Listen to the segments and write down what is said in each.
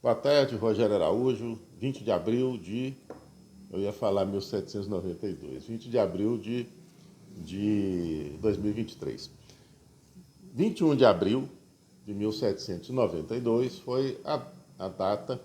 Boa tarde, Rogério Araújo. 20 de abril de... Eu ia falar 1792. 20 de abril de 2023. 21 de abril de 1792 foi a data,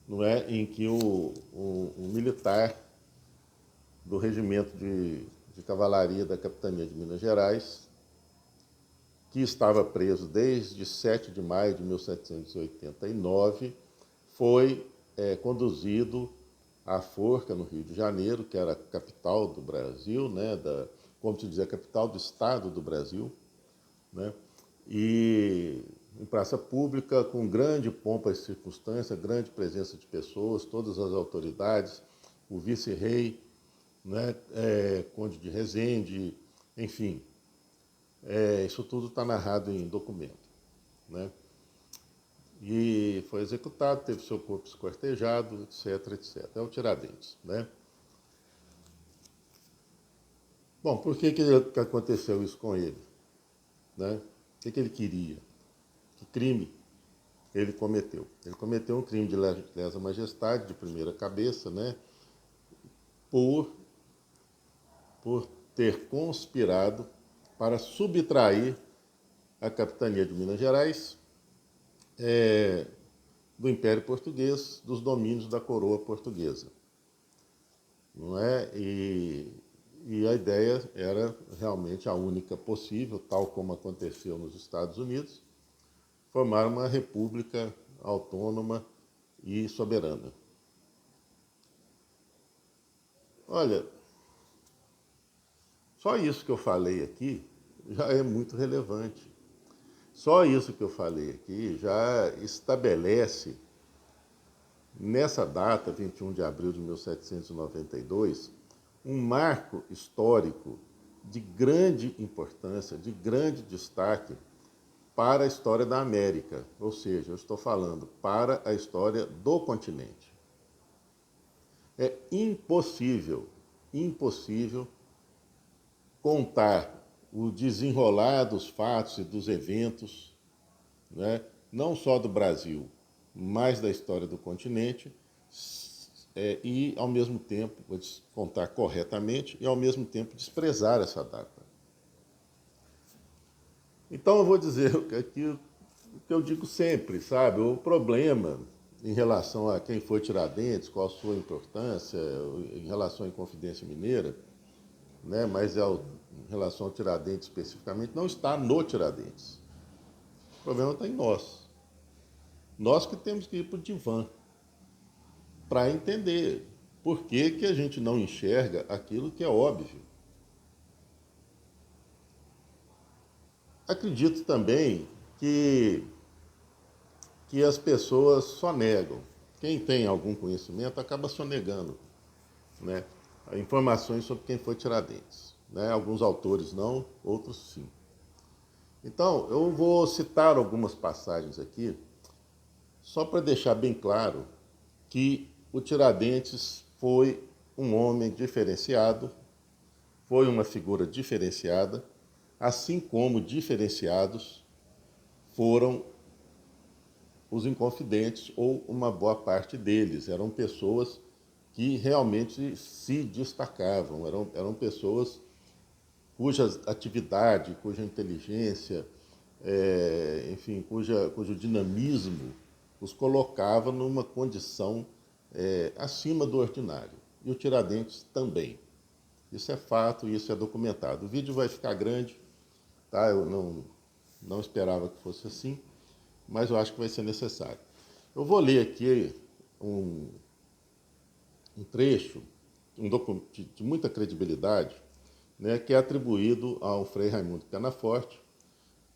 não é, em que um militar do regimento de cavalaria da Capitania de Minas Gerais, que estava preso desde 7 de maio de 1789, foi conduzido à forca no Rio de Janeiro, que era a capital do Brasil, né, como se diz, a capital do estado do Brasil, né, e em praça pública, com grande pompa e circunstância, grande presença de pessoas, todas as autoridades, o vice-rei, né, Conde de Resende, enfim, isso tudo está narrado em documento, né? E foi executado, teve seu corpo esquartejado, etc, etc. É o Tiradentes, né? Bom, por que aconteceu isso com ele? Né? O que ele queria? Que crime ele cometeu? Ele cometeu um crime de lesa majestade, de primeira cabeça, né? Por ter conspirado para subtrair a capitania de Minas Gerais do Império Português, dos domínios da coroa portuguesa. Não é? E a ideia era realmente a única possível, tal como aconteceu nos Estados Unidos, formar uma república autônoma e soberana. Olha, só isso que eu falei aqui já é muito relevante. Só isso que eu falei aqui já estabelece, nessa data, 21 de abril de 1792, um marco histórico de grande importância, de grande destaque para a história da América. Ou seja, eu estou falando para a história do continente. É impossível contar o desenrolar dos fatos e dos eventos, né, não só do Brasil, mas da história do continente, e, ao mesmo tempo, contar corretamente e, ao mesmo tempo, desprezar essa data. Então, eu vou dizer aqui o que eu digo sempre, sabe? O problema em relação a quem foi Tiradentes, qual a sua importância, em relação à Inconfidência Mineira, né? Mas em relação ao Tiradentes especificamente, não está no Tiradentes. O problema está em nós. Nós que temos que ir para o divã para entender por que a gente não enxerga aquilo que é óbvio. Acredito também que as pessoas sonegam. Quem tem algum conhecimento acaba sonegando, né, informações sobre quem foi Tiradentes. Né? Alguns autores não, outros sim. Então, eu vou citar algumas passagens aqui, só para deixar bem claro que o Tiradentes foi um homem diferenciado, foi uma figura diferenciada, assim como diferenciados foram os Inconfidentes, ou uma boa parte deles. Eram pessoas que realmente se destacavam, eram pessoas cuja atividade, cuja inteligência, enfim, cujo dinamismo os colocava numa condição acima do ordinário. E o Tiradentes também. Isso é fato, isso é documentado. O vídeo vai ficar grande, tá? Eu não esperava que fosse assim, mas eu acho que vai ser necessário. Eu vou ler aqui um trecho de muita credibilidade, né, que é atribuído ao Frei Raimundo Penaforte,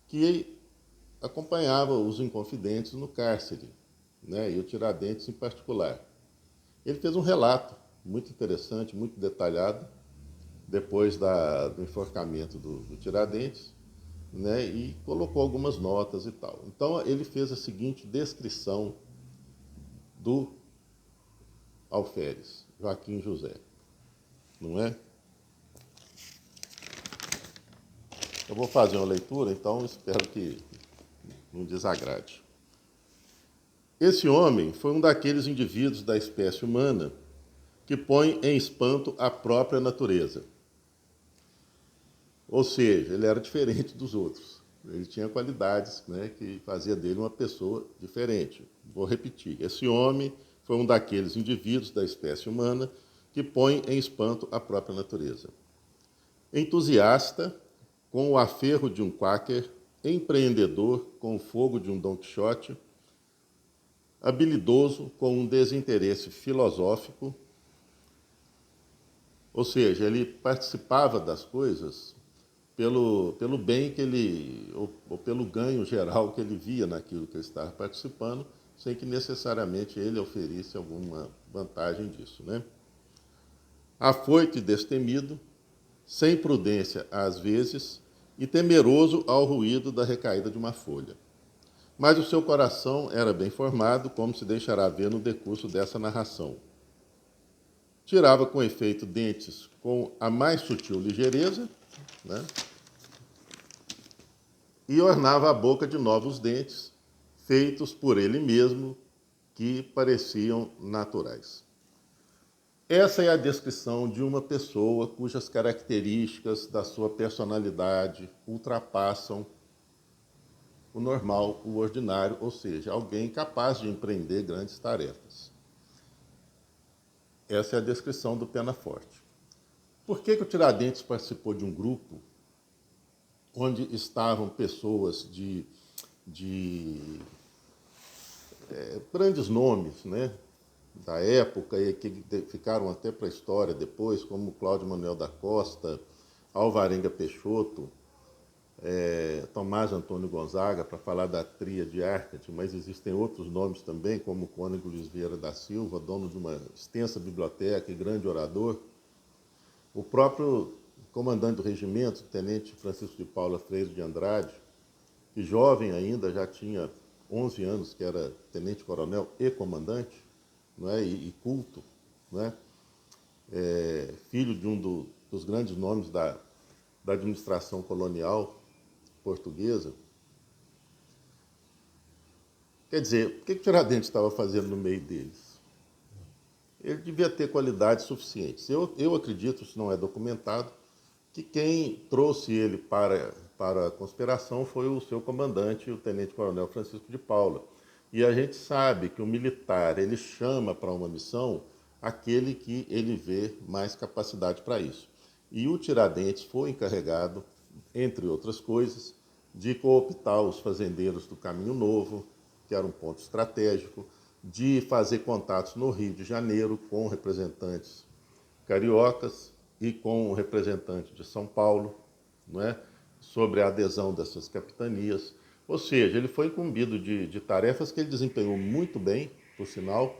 que acompanhava os Inconfidentes no cárcere, né, e o Tiradentes em particular. Ele fez um relato muito interessante, muito detalhado, depois do enforcamento do Tiradentes, né, e colocou algumas notas e tal. Então, ele fez a seguinte descrição do alferes, Joaquim José, não é? Eu vou fazer uma leitura, então espero que não desagrade. Esse homem foi um daqueles indivíduos da espécie humana que põe em espanto a própria natureza. Ou seja, ele era diferente dos outros. Ele tinha qualidades, né, que fazia dele uma pessoa diferente. Vou repetir. Esse homem foi um daqueles indivíduos da espécie humana que põe em espanto a própria natureza. Entusiasta, com o aferro de um quaker, empreendedor, com o fogo de um Don Quixote, habilidoso, com um desinteresse filosófico, ou seja, ele participava das coisas pelo bem que ele, ou pelo ganho geral que ele via naquilo que ele estava participando, sem que necessariamente ele oferisse alguma vantagem disso, né? Afoito e destemido, sem prudência às vezes, e temeroso ao ruído da recaída de uma folha. Mas o seu coração era bem formado, como se deixará ver no decurso dessa narração. Tirava com efeito dentes com a mais sutil ligeireza, né? E ornava a boca de novos dentes, feitos por ele mesmo, que pareciam naturais. Essa é a descrição de uma pessoa cujas características da sua personalidade ultrapassam o normal, o ordinário, ou seja, alguém capaz de empreender grandes tarefas. Essa é a descrição do Penaforte. Por que o Tiradentes participou de um grupo onde estavam pessoas de grandes nomes, né, da época e que ficaram até para a história depois, como Cláudio Manuel da Costa, Alvarenga Peixoto, Tomás Antônio Gonzaga, para falar da tríade Arcade, mas existem outros nomes também, como Cônego Luiz Vieira da Silva, dono de uma extensa biblioteca e grande orador. O próprio comandante do regimento, o tenente Francisco de Paula Freire de Andrade, que jovem ainda, já tinha 11 anos, que era tenente-coronel e comandante, não é? E culto, não é? Filho de um dos grandes nomes da administração colonial portuguesa. Quer dizer, o que Tiradentes estava fazendo no meio deles? Ele devia ter qualidades suficientes. Eu acredito, isso não é documentado, que quem trouxe ele para a conspiração foi o seu comandante, o tenente-coronel Francisco de Paula. E a gente sabe que o militar, ele chama para uma missão aquele que ele vê mais capacidade para isso. E o Tiradentes foi encarregado, entre outras coisas, de cooptar os fazendeiros do Caminho Novo, que era um ponto estratégico, de fazer contatos no Rio de Janeiro com representantes cariocas e com o representante de São Paulo, não é? Sobre a adesão dessas capitanias. Ou seja, ele foi incumbido de tarefas que ele desempenhou muito bem, por sinal,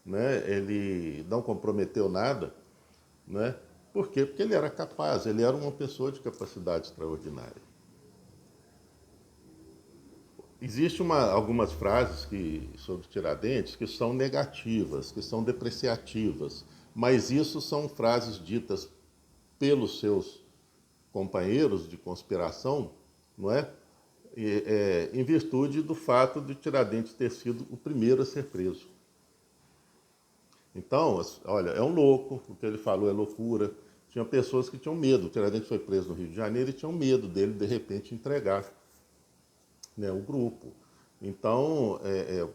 né? Ele não comprometeu nada, né? Por quê? Porque ele era capaz, ele era uma pessoa de capacidade extraordinária. Existem algumas frases sobre Tiradentes que são negativas, que são depreciativas, mas isso são frases ditas pelos seus companheiros de conspiração, não é? Em virtude do fato de Tiradentes ter sido o primeiro a ser preso. Então, olha, é um louco, o que ele falou é loucura. Tinha pessoas que tinham medo. O Tiradentes foi preso no Rio de Janeiro e tinham medo dele, de repente, entregar, né, o grupo. Então,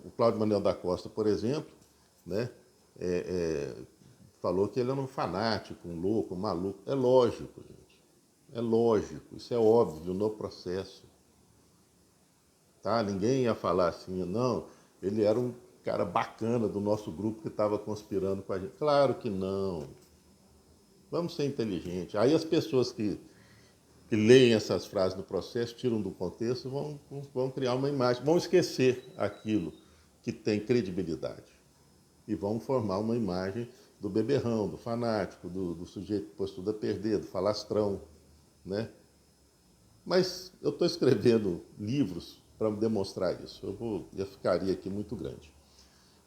o Cláudio Manuel da Costa, por exemplo, né, falou que ele era um fanático, um louco, um maluco. É lógico, gente. É lógico, isso é óbvio no processo. Tá? Ninguém ia falar assim, não, ele era um cara bacana do nosso grupo que estava conspirando com a gente. Claro que não. Vamos ser inteligentes. Aí as pessoas que leem essas frases no processo, tiram do contexto, vão criar uma imagem, vão esquecer aquilo que tem credibilidade e vão formar uma imagem do beberrão, do fanático, do sujeito que pôs tudo a perder, do falastrão, né? Mas eu estou escrevendo livros para demonstrar isso. Eu ficaria aqui muito grande.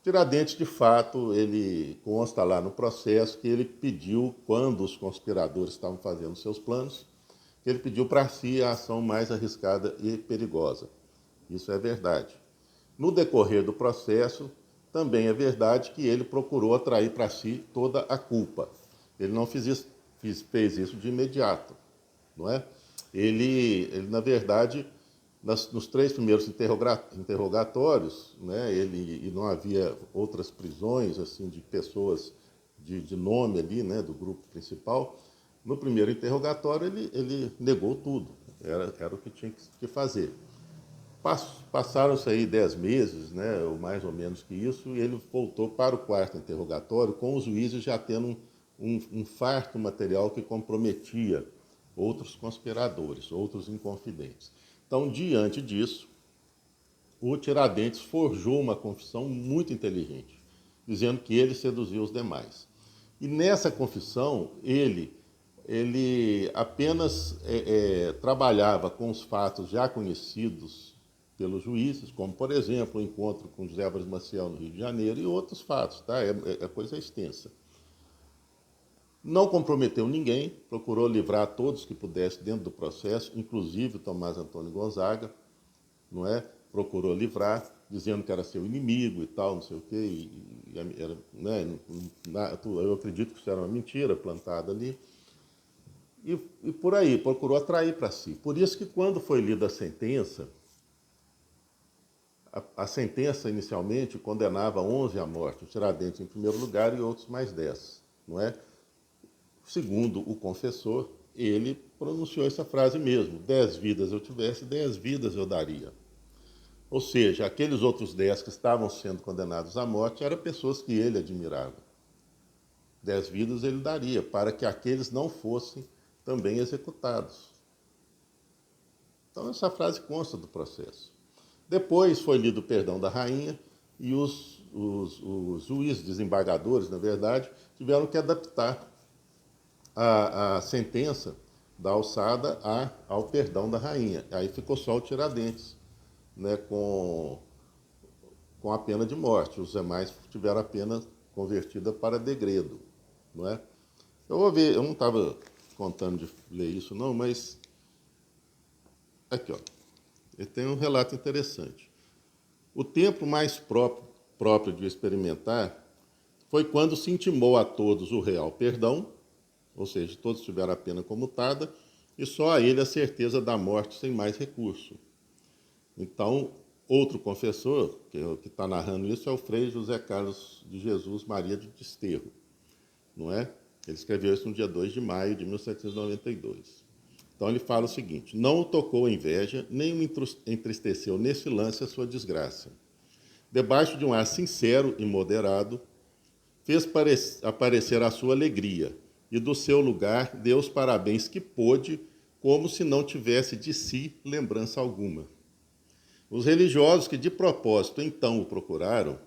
Tiradentes, de fato, ele consta lá no processo que ele pediu, quando os conspiradores estavam fazendo seus planos, que ele pediu para si a ação mais arriscada e perigosa. Isso é verdade. No decorrer do processo, também é verdade que ele procurou atrair para si toda a culpa. Ele não fez isso de imediato, não é? Ele na verdade, nos 3 primeiros interrogatórios, né, e não havia outras prisões assim de pessoas de nome ali, né, do grupo principal. No primeiro interrogatório ele negou tudo, era o que tinha que fazer. Passaram-se aí 10 meses, né, ou mais ou menos que isso, e ele voltou para o 4º interrogatório, com os juízes já tendo um farto material que comprometia outros conspiradores, outros inconfidentes. Então, diante disso, o Tiradentes forjou uma confissão muito inteligente, dizendo que ele seduziu os demais. E nessa confissão, ele apenas trabalhava com os fatos já conhecidos pelos juízes, como, por exemplo, o encontro com José Álvares Maciel no Rio de Janeiro e outros fatos, tá? É coisa extensa. Não comprometeu ninguém, procurou livrar todos que pudesse dentro do processo, inclusive o Tomás Antônio Gonzaga, não é? Procurou livrar, dizendo que era seu inimigo e tal, não sei o quê. Era, né? Eu acredito que isso era uma mentira plantada ali. E por aí, procurou atrair para si. Por isso que quando foi lida a sentença, a sentença inicialmente condenava 11 à morte, o Tiradentes em primeiro lugar e outros mais 10, não é? Segundo o confessor, ele pronunciou essa frase mesmo: 10 vidas eu tivesse, 10 vidas eu daria. Ou seja, aqueles outros 10 que estavam sendo condenados à morte eram pessoas que ele admirava. 10 vidas ele daria, para que aqueles não fossem também executados. Então essa frase consta do processo. Depois foi lido o perdão da rainha e os juízes, desembargadores, na verdade, tiveram que adaptar a sentença da alçada ao perdão da rainha. Aí ficou só o Tiradentes, né, com a pena de morte. Os demais tiveram a pena convertida para degredo, não é? Eu vou ver, eu não estava contando de ler isso não, mas aqui, ó. Ele tem um relato interessante. O tempo mais próprio de experimentar foi quando se intimou a todos o real perdão, ou seja, todos tiveram a pena comutada, e só a ele a certeza da morte sem mais recurso. Então, outro confessor, que está narrando isso, é o Frei José Carlos de Jesus Maria de Desterro, não é? Ele escreveu isso no dia 2 de maio de 1792. Então ele fala o seguinte: não o tocou a inveja, nem o entristeceu nesse lance a sua desgraça. Debaixo de um ar sincero e moderado, fez aparecer a sua alegria, e do seu lugar deu os parabéns que pôde, como se não tivesse de si lembrança alguma. Os religiosos que de propósito então o procuraram,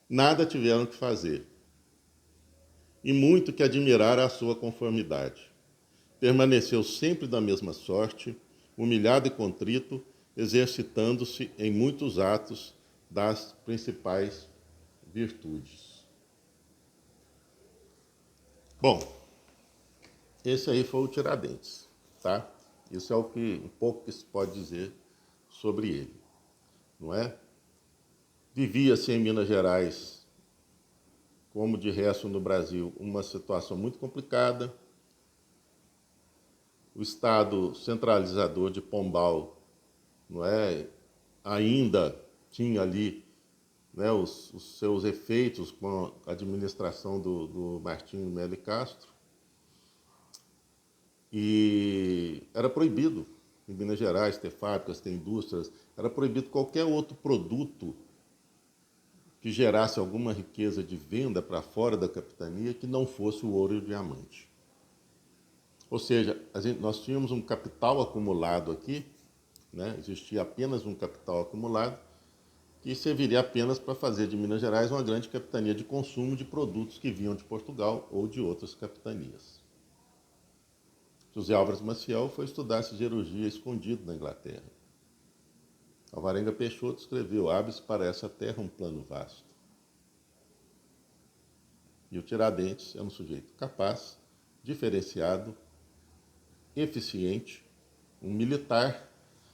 nada tiveram que fazer, e muito que admirar a sua conformidade. Permaneceu sempre da mesma sorte, humilhado e contrito, exercitando-se em muitos atos das principais virtudes. Bom, esse aí foi o Tiradentes, tá? Isso é um pouco que se pode dizer sobre ele, não é? Vivia-se em Minas Gerais, como de resto no Brasil, uma situação muito complicada. O Estado centralizador de Pombal, não é, ainda tinha ali, né, os seus efeitos com a administração do Martinho Melo Castro, e era proibido em Minas Gerais ter fábricas, ter indústrias, era proibido qualquer outro produto que gerasse alguma riqueza de venda para fora da capitania que não fosse o ouro e o diamante. Ou seja, nós tínhamos um capital acumulado aqui, né? Existia apenas um capital acumulado que serviria apenas para fazer de Minas Gerais uma grande capitania de consumo de produtos que vinham de Portugal ou de outras capitanias. José Álvares Maciel foi estudar siderurgia escondido na Inglaterra. Alvarenga Peixoto escreveu: abre-se para essa terra um plano vasto. E o Tiradentes é um sujeito capaz, diferenciado, eficiente, um militar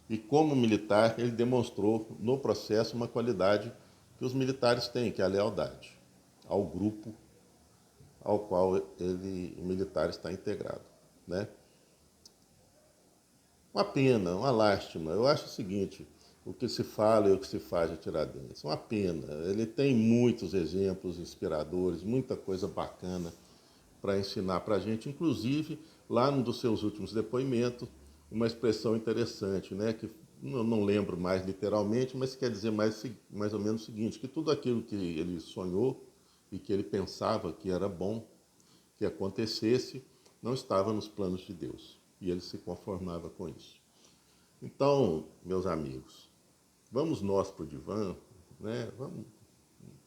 E como militar, ele demonstrou no processo uma qualidade que os militares têm, que é a lealdade ao grupo ao qual o militar está integrado, né? Uma pena, uma lástima. Eu acho o seguinte, o que se fala e o que se faz de Tiradentes. Uma pena. Ele tem muitos exemplos inspiradores, muita coisa bacana para ensinar para a gente. Inclusive, lá num dos seus últimos depoimentos, uma expressão interessante, né? Que eu não lembro mais literalmente, mas quer dizer mais ou menos o seguinte, que tudo aquilo que ele sonhou e que ele pensava que era bom que acontecesse, não estava nos planos de Deus. E ele se conformava com isso. Então, meus amigos, vamos nós para o divã, né?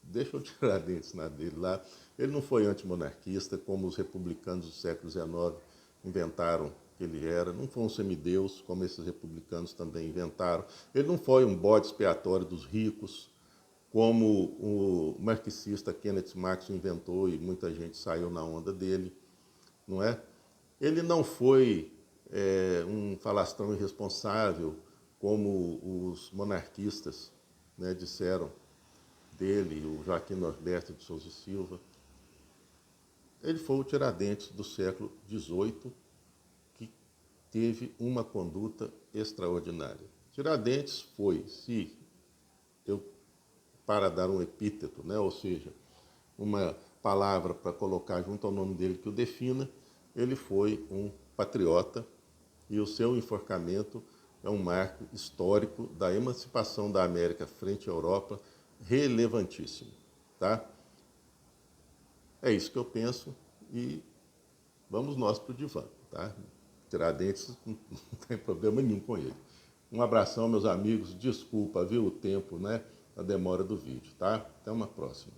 Deixa eu tirar dentes na dele lá. Ele não foi antimonarquista, como os republicanos do século XIX inventaram que ele era. Não foi um semideus, como esses republicanos também inventaram. Ele não foi um bode expiatório dos ricos, como o marxista Kenneth Marx inventou e muita gente saiu na onda dele, não é? Ele não foi um falastrão irresponsável, como os monarquistas, né, disseram dele, o Joaquim Norberto de Souza e Silva. Ele foi o Tiradentes do século XVIII, que teve uma conduta extraordinária. Tiradentes foi, se eu para dar um epíteto, né, ou seja, uma palavra para colocar junto ao nome dele que o defina, ele foi um patriota e o seu enforcamento é um marco histórico da emancipação da América frente à Europa, relevantíssimo. Tá? É isso que eu penso e vamos nós para o divã. Tá? Tiradentes não tem problema nenhum com ele. Um abração, meus amigos. Desculpa, viu, o tempo, né? A demora do vídeo, tá? Até uma próxima.